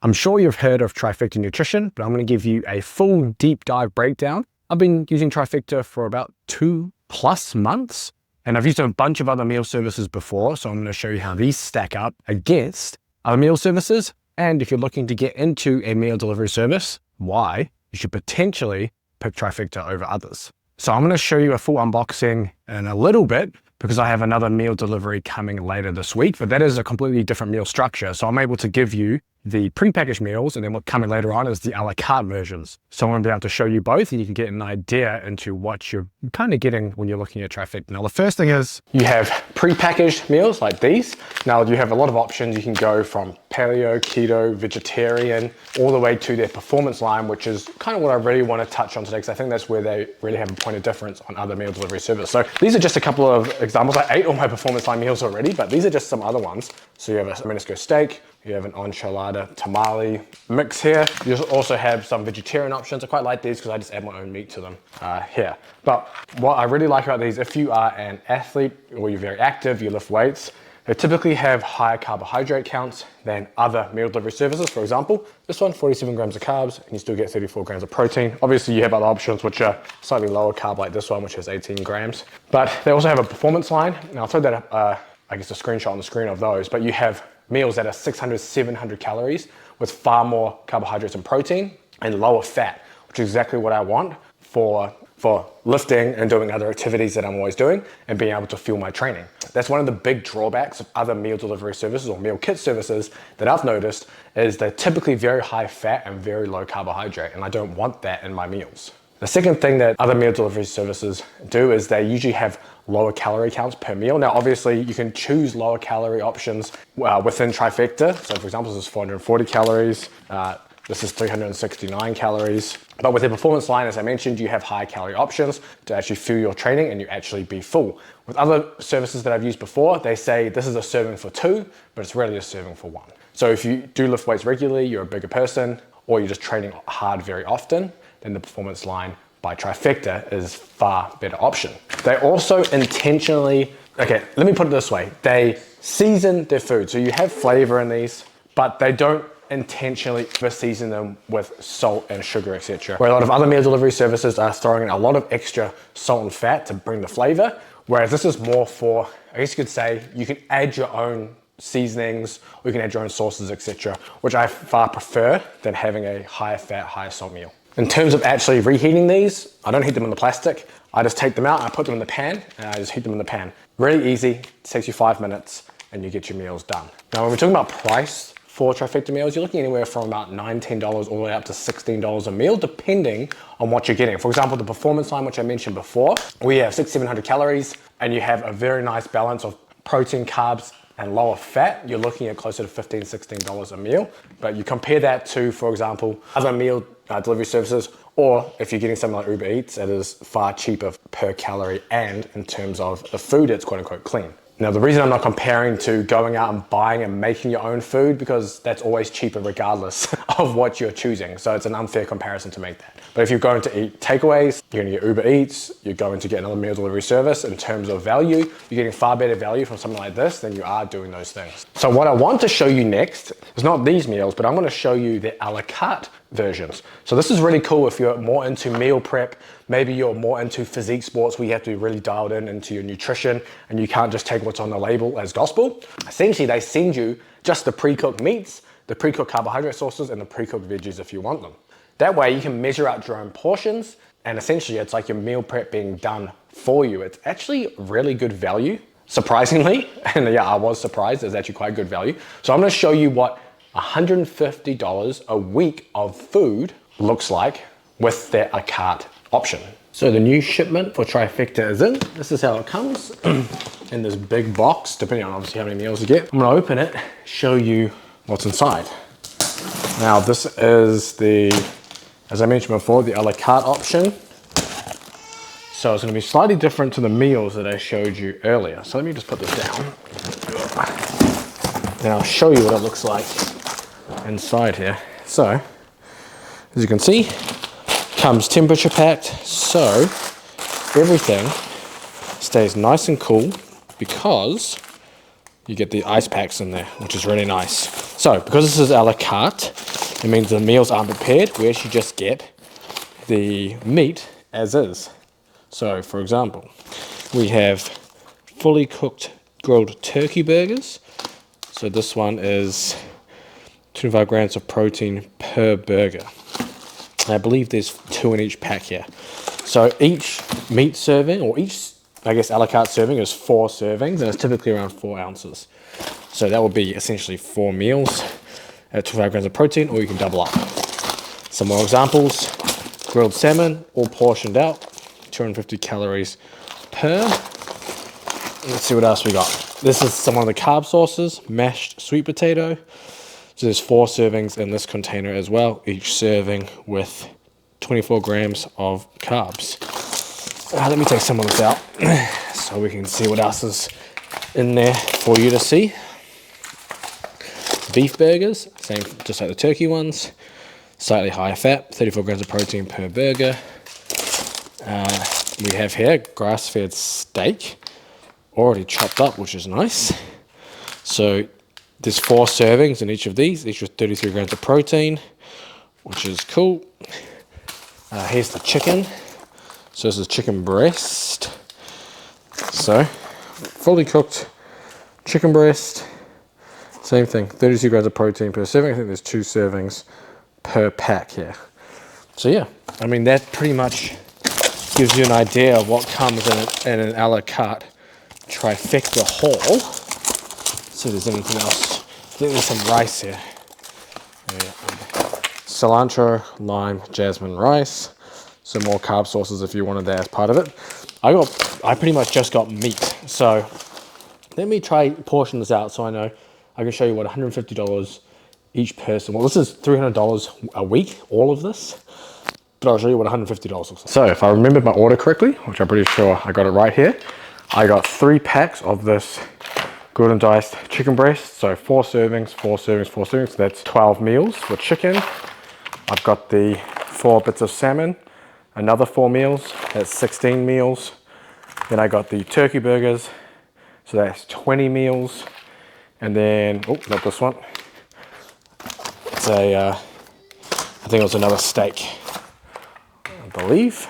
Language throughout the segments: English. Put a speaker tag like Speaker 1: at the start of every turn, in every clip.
Speaker 1: I'm sure you've heard of Trifecta Nutrition, but I'm going to give you a full deep dive breakdown. I've been using Trifecta for about 2+ months, and I've used a bunch of other meal services before, so I'm going to show you how these stack up against other meal services. And if you're looking to get into a meal delivery service, why you should potentially pick Trifecta over others. So I'm going to show you a full unboxing in a little bit because I have another meal delivery coming later this week, but that is a completely different meal structure. So I'm able to give you the prepackaged meals, and then what's coming later on is the a la carte versions. So I'm going to be able to show you both, and you can get an idea into what you're kind of getting when you're looking at Trifecta. Now, the first thing is you have prepackaged meals like these. Now, you have a lot of options. You can go from paleo, keto, vegetarian, all the way to their performance line, which is kind of what I really want to touch on today, because I think that's where they really have a point of difference on other meal delivery services. So these are just a couple of examples. I ate all my performance line meals already, but these are just some other ones. So you have a Menisco steak, you have an enchilada tamale mix here. You also have some vegetarian options. I quite like these because I just add my own meat to them here. But what I really like about these, if you are an athlete or you're very active, you lift weights, they typically have higher carbohydrate counts than other meal delivery services. For example, this one, 47 grams of carbs, and you still get 34 grams of protein. Obviously, you have other options which are slightly lower carb, like this one, which has 18 grams. But they also have a performance line. Now, I'll throw that up, I guess a screenshot on the screen of those, but you have meals that are 600, 700 calories with far more carbohydrates and protein and lower fat, which is exactly what I want for lifting and doing other activities that I'm always doing and being able to fuel my training. That's one of the big drawbacks of other meal delivery services or meal kit services that I've noticed is they're typically very high fat and very low carbohydrate, and I don't want that in my meals. The second thing that other meal delivery services do is they usually have lower calorie counts per meal. Now, obviously, you can choose lower calorie options within Trifecta. So, for example, this is 440 calories. This is 369 calories. But with the performance line, as I mentioned, you have high calorie options to actually fuel your training and you actually be full. With other services that I've used before, they say this is a serving for 2, but it's really a serving for 1. So if you do lift weights regularly, you're a bigger person, or you're just training hard very often, then the performance line by Trifecta is far better option. They also intentionally, okay, let me put it this way. They season their food. So you have flavor in these, but they don't intentionally season them with salt and sugar, etc. Where a lot of other meal delivery services are throwing in a lot of extra salt and fat to bring the flavor. Whereas this is more for, I guess you could say, you can add your own seasonings, or you can add your own sauces, etc., which I far prefer than having a higher fat, higher salt meal. In terms of actually reheating these, I don't heat them in the plastic. I just take them out, I put them in the pan, and I just heat them in the pan. Really easy, it takes you 5 minutes, and you get your meals done. Now, when we're talking about price for Trifecta meals, you're looking anywhere from about $19 all the way up to $16 a meal, depending on what you're getting. For example, the performance line, which I mentioned before, we have 600-700 calories, and you have a very nice balance of protein, carbs, and lower fat. You're looking at closer to $15, $16 a meal. But you compare that to, for example, other meal delivery services, or if you're getting something like Uber Eats, it is far cheaper per calorie, and in terms of the food, it's quote unquote clean. Now, the reason I'm not comparing to going out and buying and making your own food, because that's always cheaper regardless of what you're choosing. So it's an unfair comparison to make that. But if you're going to eat takeaways, you're going to get Uber Eats, you're going to get another meal delivery service. In terms of value, you're getting far better value from something like this than you are doing those things. So what I want to show you next is not these meals, but I'm going to show you the a la carte versions. So this is really cool if you're more into meal prep, maybe you're more into physique sports where you have to be really dialed in into your nutrition and you can't just take what's on the label as gospel. Essentially, they send you just the pre-cooked meats, the pre-cooked carbohydrate sources, and the pre-cooked veggies if you want them. That way you can measure out your own portions, and essentially it's like your meal prep being done for you. It's actually really good value, surprisingly. And yeah, I was surprised, it's actually quite good value. So I'm gonna show you what $150 a week of food looks like with their a la carte option. So the new shipment for Trifecta is in. This is how it comes in this big box, depending on obviously how many meals you get. I'm gonna open it, show you what's inside. Now this is the, as I mentioned before, the a la carte option. So it's gonna be slightly different to the meals that I showed you earlier. So let me just put this down. Then I'll show you what it looks like inside here. So, as you can see, comes temperature packed, so everything stays nice and cool you get the ice packs in there, which is really nice. So because this is a la carte, It means the meals aren't prepared. We actually just get the meat as is. So for example, we have fully cooked grilled turkey burgers. So this one is 25 grams of protein per burger. And I believe there's 2 in each pack here. So each meat serving, or each, I guess, a la carte serving is 4 servings, and it's typically around 4 ounces. So that would be essentially 4 meals at 25 grams of protein, or you can double up. Some more examples: grilled salmon, all portioned out, 250 calories per. Let's see what else we got. This is some of the carb sources: mashed sweet potato. So there's 4 servings in this container as well, each serving with 24 grams of carbs. Let me take some of this out so we can see what else is in there for you to see. Beef burgers, same just like the turkey ones, slightly higher fat, 34 grams of protein per burger. We have here grass-fed steak, already chopped up, which is nice. So there's 4 servings in each of these, each with 33 grams of protein, which is cool. Here's the chicken. So this is chicken breast. So fully cooked chicken breast, same thing, 32 grams of protein per serving. I think there's 2 servings per pack here. So yeah, I mean, that pretty much gives you an idea of what comes in an a la carte trifecta haul. So there's anything else. I think there's some rice here. Cilantro, lime, jasmine rice. Some more carb sources if you wanted that as part of it. I pretty much just got meat. So let me try portion this out so I know. I can show you what $150 each person. Well, this is $300 a week, all of this. But I'll show you what $150 looks like. So if I remembered my order correctly, which I'm pretty sure I got it right here, I got 3 packs of this grilled and diced chicken breast. So 4 servings, 4 servings, 4 servings. So that's 12 meals for chicken. I've got the 4 bits of salmon, another 4 meals. That's 16 meals. Then I got the turkey burgers. So that's 20 meals. And then, oh, not this one. It's a, I think it was another steak, I believe.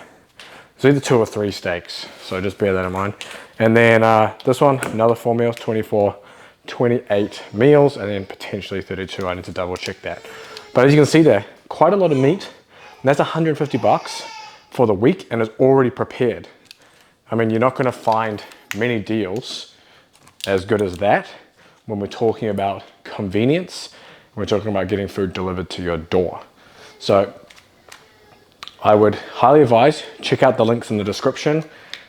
Speaker 1: It's either 2 or 3 steaks, so just bear that in mind. And then this one, another 4 meals, 24, 28 meals, and then potentially 32. I need to double check that. But as you can see there, quite a lot of meat. And that's $150 for the week, and it's already prepared. I mean, you're not gonna find many deals as good as that when we're talking about convenience. We're talking about getting food delivered to your door. So I would highly advise, check out the links in the description.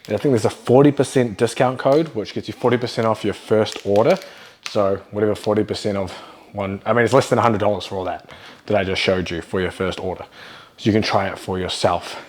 Speaker 1: And I think there's a 40% discount code, which gets you 40% off your first order. So whatever 40% of one, I mean, it's less than $100 for all that I just showed you for your first order. So you can try it for yourself